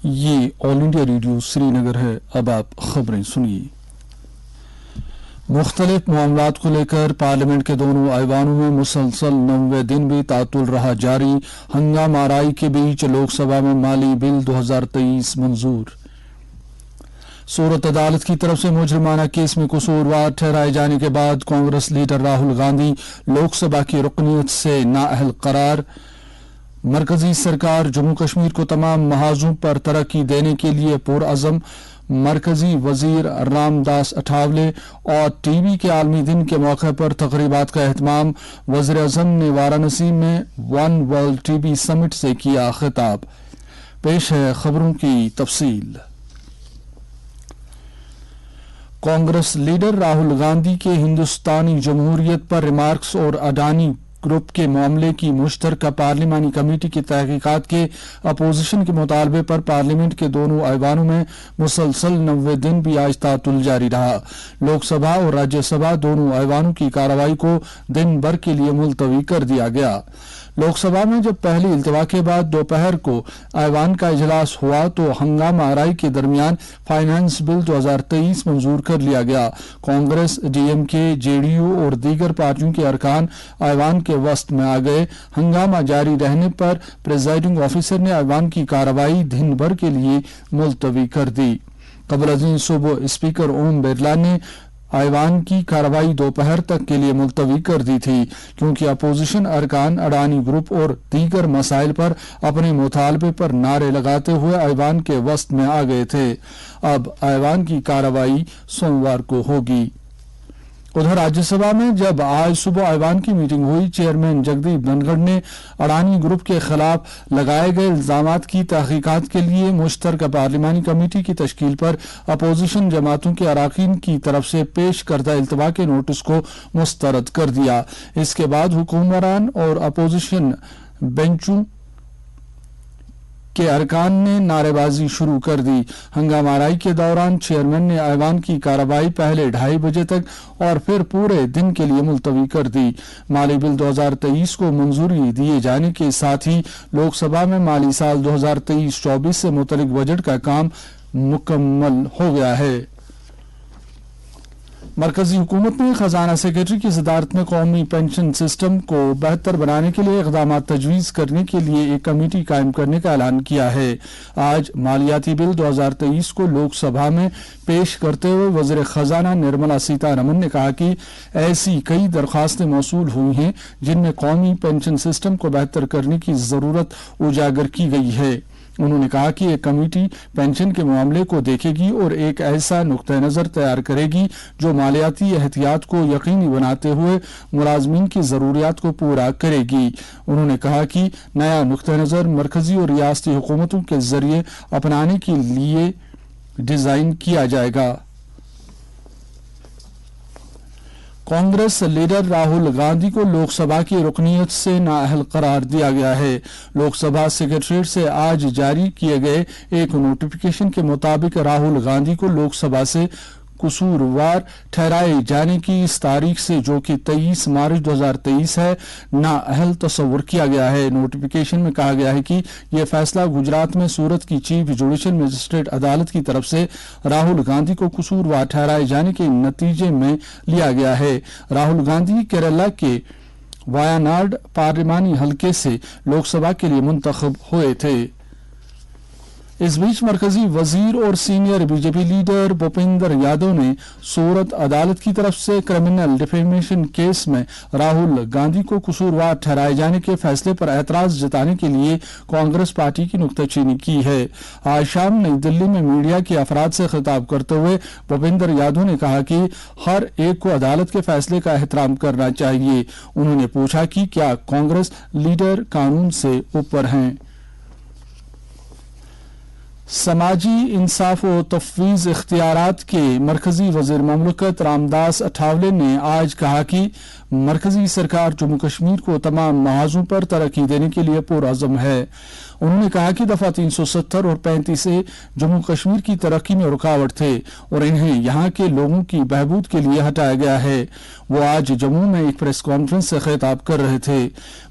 یہ آل India radio سری نگر ہے۔ اب آپ خبریں سنیے۔ مختلف معاملات کو لے کر پارلیمنٹ کے دونوں ایوانوں میں مسلسل 9ویں دن بھی تعطل رہا جاری۔ ہنگامہ آرائی کے بیچ لوک سبھا میں مالی بل 2023 منظور۔ صورت عدالت کی طرف سے مجرمانہ کیس میں قصوروار ٹھہرائے جانے کے بعد کانگریس لیڈر راہل گاندھی لوک سبھا کی رکنیت سے نااہل قرار۔ مرکزی سرکار جموں کشمیر کو تمام محاذوں پر ترقی دینے کے لیے پرعزم۔ مرکزی وزیر رام داس اٹھاولے اور ٹی وی کے عالمی دن کے موقع پر تقریبات کا اہتمام۔ وزیر اعظم نے وارانسی میں ون ورلڈ ٹی بی سمٹ سے کیا خطاب۔ پیش ہے خبروں کی تفصیل۔ کانگریس لیڈر راہل گاندھی کے ہندوستانی جمہوریت پر ریمارکس اور اڈانی گروپ کے معاملے کی مشترکہ پارلیمانی کمیٹی کی تحقیقات کے اپوزیشن کے مطالبے پر پارلیمنٹ کے دونوں ایوانوں میں مسلسل 9ویں دن بھی آج تعطل جاری رہا۔ لوک سبھا اور راجیہ سبھا دونوں ایوانوں کی کارروائی کو دن بھر کے لیے ملتوی کر دیا گیا۔ لوک سبھا میں جب پہلی التوا کے بعد دوپہر کو ایوان کا اجلاس ہوا تو ہنگامہ آرائی کے درمیان فائنانس بل 2023 منظور کر لیا گیا۔ کانگریس، ڈی ایم کے، جے ڈی یو اور دیگر پارٹیوں کے ارکان ایوان کے وسط میں آ گئے۔ ہنگامہ جاری رہنے پر پریزائڈنگ آفیسر نے ایوان کی کارروائی دن بھر کے لیے ملتوی کر دی۔ قبل ازیں صبح اسپیکر اوم برلا نے ایوان کی کارروائی دوپہر تک کے لیے ملتوی کر دی تھی کیونکہ اپوزیشن ارکان اڈانی گروپ اور دیگر مسائل پر اپنے مطالبے پر نعرے لگاتے ہوئے ایوان کے وسط میں آ گئے تھے۔ اب ایوان کی کارروائی سوموار کو ہوگی۔ ادھر راجیہ سبھا میں جب آج صبح ایوان کی میٹنگ ہوئی، چیئرمین جگدیپ دھنکڑ نے اڈانی گروپ کے خلاف لگائے گئے الزامات کی تحقیقات کے لیے مشترکہ پارلیمانی کمیٹی کی تشکیل پر اپوزیشن جماعتوں کے اراکین کی طرف سے پیش کردہ التوا کے نوٹس کو مسترد کر دیا۔ اس کے بعد حکمران اور اپوزیشن بینچوں کے ارکان نے نعرے بازی شروع کر دی۔ ہنگامہ آرائی کے دوران چیئرمین نے ایوان کی کارروائی پہلے 2:30 بجے تک اور پھر پورے دن کے لیے ملتوی کر دی۔ مالی بل 2023 کو منظوری دیے جانے کے ساتھ ہی لوک سبھا میں مالی سال 2023-24 سے متعلق بجٹ کا کام مکمل ہو گیا ہے۔ مرکزی حکومت نے خزانہ سیکرٹری کی صدارت میں قومی پنشن سسٹم کو بہتر بنانے کے لیے اقدامات تجویز کرنے کے لیے ایک کمیٹی قائم کرنے کا اعلان کیا ہے۔ آج مالیاتی بل 2023 کو لوک سبھا میں پیش کرتے ہوئے وزیر خزانہ نرملا سیتا رمن نے کہا کہ ایسی کئی درخواستیں موصول ہوئی ہیں جن میں قومی پنشن سسٹم کو بہتر کرنے کی ضرورت اجاگر کی گئی ہے۔ انہوں نے کہا کہ ایک کمیٹی پینشن کے معاملے کو دیکھے گی اور ایک ایسا نقطہ نظر تیار کرے گی جو مالیاتی احتیاط کو یقینی بناتے ہوئے ملازمین کی ضروریات کو پورا کرے گی۔ انہوں نے کہا کہ نیا نقطہ نظر مرکزی اور ریاستی حکومتوں کے ذریعے اپنانے کے لیے ڈیزائن کیا جائے گا۔ کانگریس لیڈر راہل گاندھی کو لوک سبھا کی رکنیت سے نااہل قرار دیا گیا ہے۔ لوک سبھا سیکریٹریٹ سے آج جاری کیے گئے ایک نوٹیفیکیشن کے مطابق راہل گاندھی کو لوک سبھا سے قصوروار ٹھہرائے جانے کی اس تاریخ سے جو کہ 23 مارچ 2023 ہے نااہل تصور کیا گیا ہے۔ نوٹیفیکیشن میں کہا گیا ہے کہ یہ فیصلہ گجرات میں سورت کی چیف جوڈیشل مجسٹریٹ عدالت کی طرف سے راہل گاندھی کو قصوروار ٹھہرائے جانے کے نتیجے میں لیا گیا ہے۔ راہل گاندھی کیرالہ کے وایاناڈ پارلیمانی حلقے سے لوک سبھا کے لیے منتخب ہوئے تھے۔ اس بیچ مرکزی وزیر اور senior B J P leader Bhupender Yadav نے سورت عدالت کی طرف سے کرمنل ڈیفیمیشن کیس میں راہل گاندھی کو قصوروار ٹھہرائے جانے کے فیصلے پر اعتراض جتانے کے لیے کانگریس پارٹی کی نکتہ چینی کی ہے۔ آج شام نئی دلی میں میڈیا کے افراد سے خطاب کرتے ہوئے بھوپیندر یادو نے کہا کہ ہر ایک کو عدالت کے فیصلے کا احترام کرنا چاہیے۔ انہوں نے پوچھا کہ کیا کانگریس لیڈر قانون سے اوپر ہیں۔ سماجی انصاف و تفویض اختیارات کے مرکزی وزیر مملکت رام داس اٹھاولے نے آج کہا کہ مرکزی سرکار جموں کشمیر کو تمام محاذوں پر ترقی دینے کے لیے پرعزم ہے۔ उन्होंने कहा कि दफा 370 और 35 से जम्मू कश्मीर की तरक्की में रुकावट थे और इन्हें यहाँ के लोगों की बहबूद के लिए हटाया गया है। वो आज जम्मू में एक प्रेस कॉन्फ्रेंस से खिताब कर रहे थे।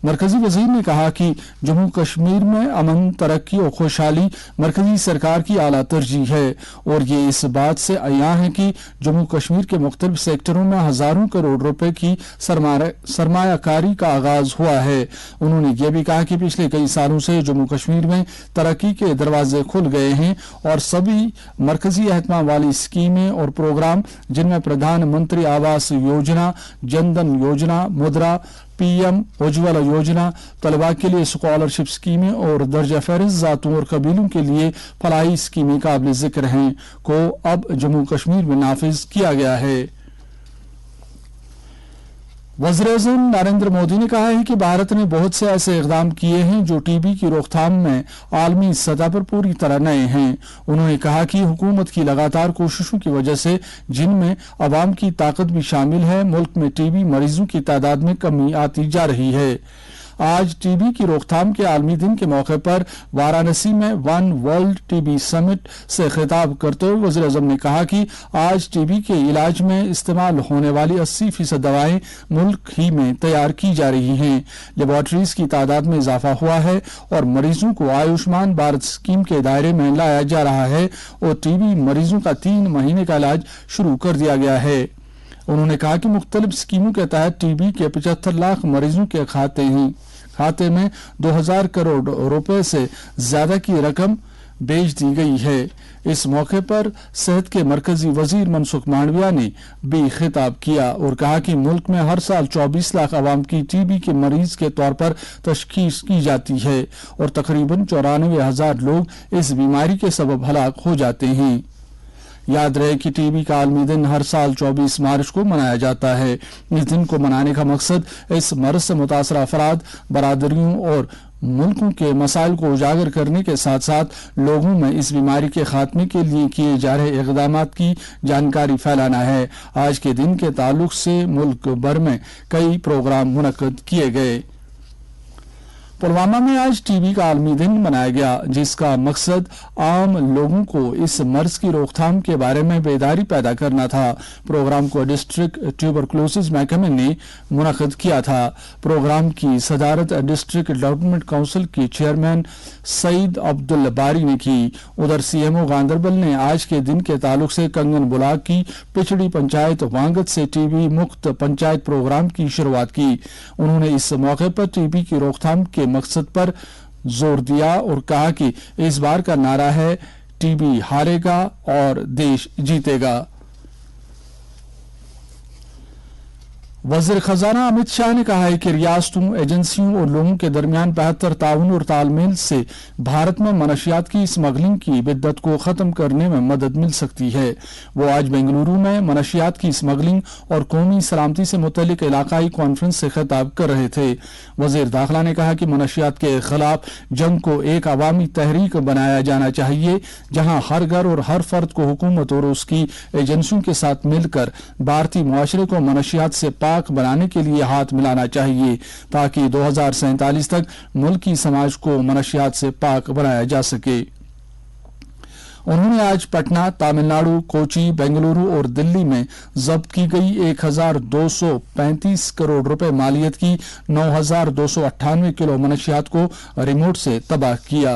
मरकजी वजीर ने कहा कि जम्मू कश्मीर में अमन, तरक्की और खुशहाली मरकजी सरकार की आला तरजीह है और ये इस बात से अयां है कि जम्मू कश्मीर के मुख्तलिफ सेक्टरों में हजारों करोड़ रुपए की सरमायाकारी का आगाज हुआ है। उन्होंने ये भी कहा कि पिछले कई सालों से जम्मू कश्मीर में तरक्की के दरवाजे खुल गए हैं और सभी मरकजी एहतमाम वाली स्कीमें और प्रोग्राम जिनमें प्रधानमंत्री आवास योजना, जनधन योजना, मुद्रा, पीएम उज्ज्वला योजना, तलबा के लिए स्कॉलरशिप स्कीमें और दर्जा फहरिस्त जातों और कबीलों के लिए फलाही स्कीमें काबिल जिक्र हैं को अब जम्मू कश्मीर में नाफिज किया गया है। वज़ीर-ए-आज़म नरेंद्र मोदी ने कहा है कि भारत ने बहुत से ऐसे इक़दाम किए हैं जो टीबी की रोकथाम में आलमी सतह पर पूरी तरह नए हैं। उन्होंने कहा कि हुकूमत की लगातार कोशिशों की वजह से, जिनमें अवाम की ताकत भी शामिल है, मुल्क में टीबी मरीजों की तादाद में कमी आती जा रही है। आज टीबी की रोकथाम के आलमी दिन के मौके पर वाराणसी में वन वर्ल्ड टीबी समिट से खिताब करते हुए वज़ीर-ए-आज़म ने कहा कि आज टीबी के इलाज में इस्तेमाल होने वाली 80% दवाएं मुल्क ही में तैयार की जा रही हैं। लेबॉर्ट्रीज की तादाद में इजाफा हुआ है और मरीजों को आयुष्मान भारत स्कीम के दायरे में लाया जा रहा है और टीबी मरीजों का 3 महीने का इलाज शुरू कर दिया गया है। उन्होंने कहा कि मुख्तलिफ स्कीमों के तहत टीबी के 75 लाख मरीजों के खाते में 2000 करोड़ रुपए से ज्यादा की रकम भेज दी गई है। इस मौके पर सेहत के मरकजी वजीर मनसुख मांडविया ने भी खिताब किया और कहा कि मुल्क में हर साल 24 लाख अवाम की टीबी के मरीज के तौर पर तशखीस की जाती है और तकरीबन 94,000 लोग इस बीमारी के सबब हलाक हो जाते हैं। याद रहे कि टीबी का आलमी दिन हर साल 24 मार्च को मनाया जाता है। इस दिन को मनाने का मकसद इस मर्ज से मुतासर अफराद, बरादरियों और मुल्कों के मसाइल को उजागर करने के साथ साथ लोगों में इस बीमारी के खात्मे के लिए किए जा रहे इक़दामात की जानकारी फैलाना है। आज के दिन के ताल्लुक से मुल्क भर में कई प्रोग्राम मुनक्कद किए गए। पुलवामा में आज टीबी का आलमी दिन मनाया गया, जिसका मकसद आम लोगों को इस मर्ज की रोकथाम के बारे में बेदारी पैदा करना था। प्रोग्राम को डिस्ट्रिक्ट ट्यूबरक्लोसिस महकमे ने मुनक्किद किया था। प्रोग्राम की सदारत डिस्ट्रिक्ट डेवलपमेंट काउंसिल के चेयरमैन सईद अब्दुल बारी ने की। उधर सीएमओ गांधरबल ने आज के दिन के ताल्लुक से कंगन ब्लॉक की पिछड़ी पंचायत वांगत से टीबी मुक्त पंचायत प्रोग्राम की शुरुआत की। उन्होंने इस मौके पर टीबी की रोकथाम के मकसद पर जोर दिया और कहा कि इस बार का नारा है टीबी हारेगा और देश जीतेगा। वज़ीर खजाना अमित शाह ने कहा है कि रियासतों, एजेंसियों और लोगों के दरमियान बेहतर ताउन और तालमेल से भारत में मनशियात की स्मगलिंग की बिद्दत को खत्म करने में मदद मिल सकती है। वो आज बेंगलुरु में मनशियात की स्मगलिंग और कौमी सलामती से मुतल्लिक इलाकाई कॉन्फ्रेंस से खिताब कर रहे थे। वज़ीर दाखिला ने कहा कि मनशियात के खिलाफ जंग को एक अवामी तहरीक बनाया जाना चाहिए, जहां हर घर और हर फर्द को हुकूमत और उसकी एजेंसियों के साथ मिलकर भारतीय मुआशरे को मनशियात से बनाने के लिए हाथ मिलाना चाहिए, ताकि 2047 तक मुल्की समाज को मनशियात से पाक बनाया जा सके। उन्होंने आज पटना, तमिलनाडु, कोची, बेंगलुरु और दिल्ली में जब्त की गई 1235 करोड़ रुपए मालियत की 9298 किलो मनशियात को रिमोट से तबाह किया।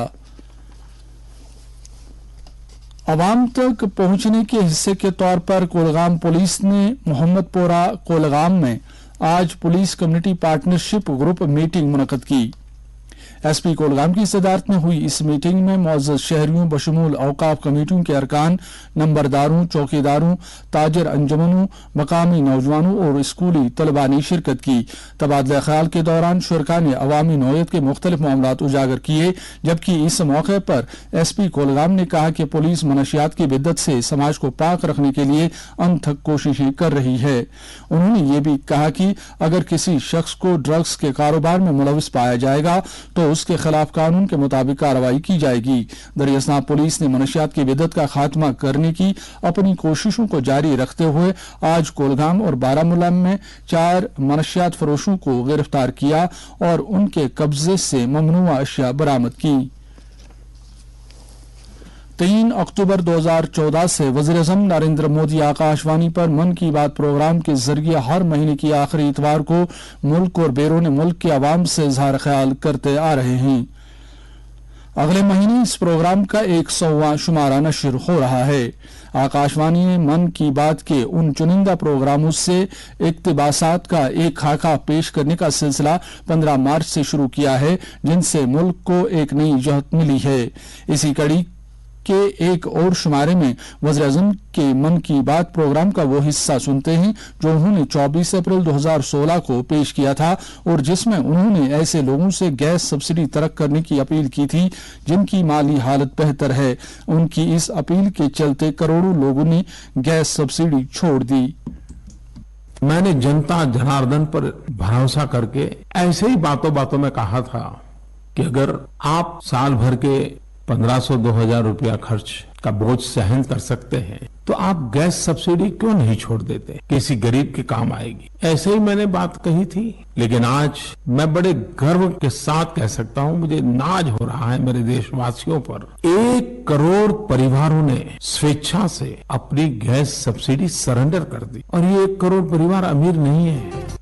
अवाम तक पहुंचने के हिस्से के तौर पर कोलगाम पुलिस ने मोहम्मदपुरा कोलगाम में आज police community partnership group meeting मुनक्किद की। एसपी कोलगाम की सदारत में हुई इस मीटिंग में मौजूद शहरियों बशमूल औकाफ कमेटियों के अरकान, नंबरदारों, चौकीदारों, ताजर अंजुमनों, मकामी नौजवानों और स्कूली तलबा ने शिरकत की। तबादला ख्याल के दौरान शुरका ने अवामी नौयत के मुख्तलिफ मामलात उजागर किए, जबकि इस मौके पर एसपी कोलगाम ने कहा कि पुलिस मनशियात की बिद्दत से समाज को पाक रखने के लिए अनथक कोशिशें कर रही है। उन्होंने ये भी कहा कि अगर किसी शख्स को ड्रग्स के कारोबार में मुलविस पाया जाएगा तो उसके खिलाफ कानून के मुताबिक कार्रवाई की जाएगी। दरियासनाब पुलिस ने मनशियात की बिद्दत का खात्मा करने की अपनी कोशिशों को जारी रखते हुए आज कोलगाम और बारामूला में 4 मनशियात फरोशों को गिरफ्तार किया और उनके कब्जे से ममनुआ अशिया बरामद की। 3 अक्टूबर 2014 से वज़ीर आज़म नरेंद्र मोदी आकाशवाणी पर मन की बात प्रोग्राम के जरिए हर महीने की आखिरी इतवार को मुल्क और बैरून मुल्क के अवाम से इजहार ख्याल करते आ रहे हैं। अगले महीने इस प्रोग्राम का 100वां शुमारा नशर हो रहा है। आकाशवाणी ने मन की बात के उन चुनिंदा प्रोग्रामों से इक्तिबासात का एक खाका पेश करने का सिलसिला 15 मार्च से शुरू किया है, जिनसे मुल्क को एक नई जहत मिली है। इसी कड़ी के एक और शुमारे में वज़ीर आज़म के मन की बात प्रोग्राम का वो हिस्सा सुनते हैं जो उन्होंने 24 अप्रैल 2016 को पेश किया था और जिसमें उन्होंने ऐसे लोगों से गैस सब्सिडी तर्क करने की अपील की थी जिनकी माली हालत बेहतर है। उनकी इस अपील के चलते करोड़ों लोगों ने गैस सब्सिडी छोड़ दी। मैंने जनता जनार्दन पर भरोसा करके ऐसे ही बातों बातों में कहा था कि अगर आप साल भर के 1500-2000 रुपया खर्च का बोझ सहन कर सकते हैं तो आप गैस सब्सिडी क्यों नहीं छोड़ देते, किसी गरीब के काम आएगी। ऐसे ही मैंने बात कही थी, लेकिन आज मैं बड़े गर्व के साथ कह सकता हूं, मुझे नाज हो रहा है मेरे देशवासियों पर। 1 करोड़ परिवारों ने स्वेच्छा से अपनी गैस सब्सिडी सरेंडर कर दी और ये 1 करोड़ परिवार अमीर नहीं है।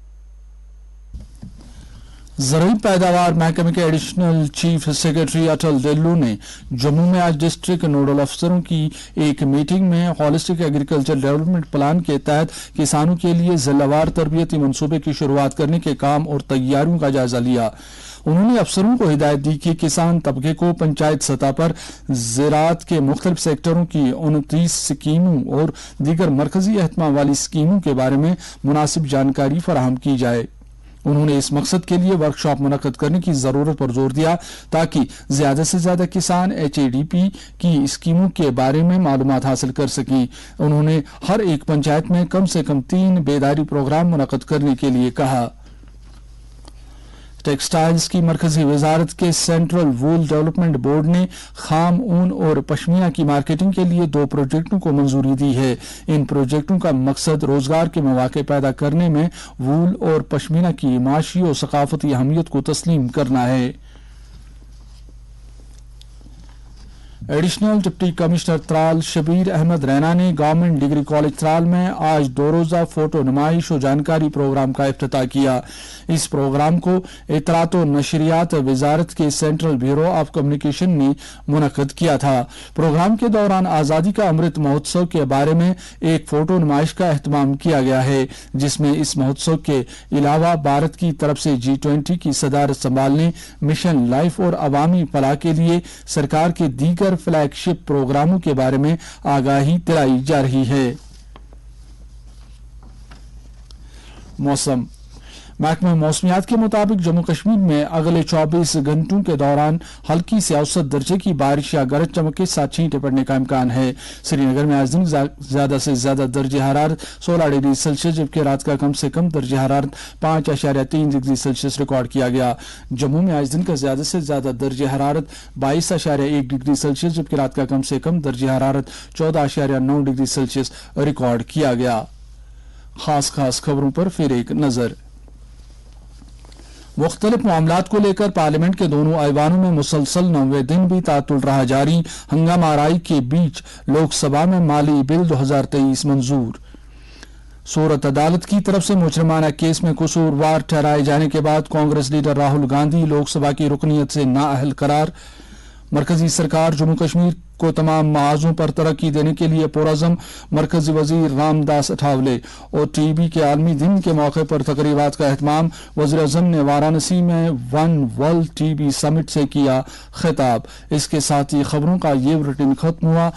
ज़रूरी पैदावार महकमे के एडिशनल चीफ सेक्रेटरी अटल डेल्लू ने जम्मू में आज डिस्ट्रिक्ट नोडल अफसरों की एक मीटिंग में होलिस्टिक एग्रीकल्चर डेवलपमेंट प्लान के तहत किसानों के लिए जिलावार तरबियती मंसूबे की शुरुआत करने के काम और तैयारियों का जायजा लिया। उन्होंने अफसरों को हिदायत दी कि किसान तबके को पंचायत सतह पर ज़राअत के मुख्तलिफ सेक्टरों की 29 स्कीमों और दीगर मरकजी एहतमाम वाली स्कीमों के बारे में मुनासिब जानकारी फराहम की जाए। उन्होंने इस मकसद के लिए वर्कशॉप मुनक्कद करने की जरूरत पर जोर दिया ताकि ज्यादा से ज्यादा किसान HADP की स्कीमों के बारे में मालूमात हासिल कर सकें। उन्होंने हर एक पंचायत में कम से कम 3 बेदारी प्रोग्राम मुनक्कद करने के लिए कहा। टेक्सटाइल्स की मरकजी वजारत के सेंट्रल वूल डेवलपमेंट बोर्ड ने खाम ऊन और पश्मीना की मार्केटिंग के लिए 2 प्रोजेक्टों को मंजूरी दी है। इन प्रोजेक्टों का मकसद रोजगार के मौके पैदा करने में वूल और पश्मीना की माशी और सकाफती अहमियत को तस्लीम करना है। Additional deputy commissioner Tral Shabir Ahmad Raina ने गवर्नमेंट डिग्री कॉलेज त्राल में आज 2 रोजा फोटो नुमाइश और जानकारी प्रोग्राम का इफ्तिताह किया। इस प्रोग्राम को इतलात और नशरियात वजारत के सेंट्रल ब्यूरो ऑफ कम्युनिकेशन ने मुनक्कद किया था। प्रोग्राम के दौरान आज़ादी का अमृत महोत्सव के बारे में एक फोटो नुमाइश का एहतमाम किया गया है, जिसमें इस महोत्सव के अलावा भारत की तरफ से G20 की सदारत संभालने, मिशन लाइफ और अवामी फलाह के लिए सरकार के दीगर फ्लैगशिप प्रोग्रामों के बारे में आगाही दिलाई जा रही है। मौसम महकमा मौसमियात के मुताबिक जम्मू कश्मीर में अगले 24 घंटों के दौरान हल्की से औसत दर्जे की बारिश या गरज चमक के साथ छींटे पड़ने का इम्कान है। श्रीनगर में आज दिन ज्यादा से ज्यादा दर्जे हरारत 16 डिग्री सेल्सियस जबकि रात का कम से कम दर्जे हरारत 5.3 डिग्री सेल्सियस रिकॉर्ड किया गया। जम्मू में आज दिन का ज्यादा से ज्यादा दर्जे हरारत 22.1 डिग्री सेल्सियस जबकि रात का कम से कम दर्जे हरारत 14.9 डिग्री सेल्सियस रिकॉर्ड किया गया। खास खबरों पर फिर एक नजर। मुख्तलिफ मामलात को लेकर पार्लियामेंट के दोनों ऐवानों में मुसलसल 9वें दिन भी तातुल रहा जारी। हंगामा आराई के बीच लोकसभा में माली बिल 2023 मंजूर। सूरत अदालत की तरफ से मुजरिमाना केस में कसूरवार ठहराए जाने के बाद कांग्रेस लीडर राहुल गांधी लोकसभा की रुकनीत से नाअहल करार। मरकजी सरकार जम्मू कश्मीर को तमाम महाजों पर तरक्की देने के लिए पुरअज़म। मरकजी वजीर रामदास अठावले और TB के आलमी दिन के मौके पर तकरीबात का एहतमाम। वज़ीर आज़म ने वाराणसी में वन वर्ल्ड TB समिट से किया खिताब। इसके साथ ही खबरों का ये बुलेटिन खत्म हुआ।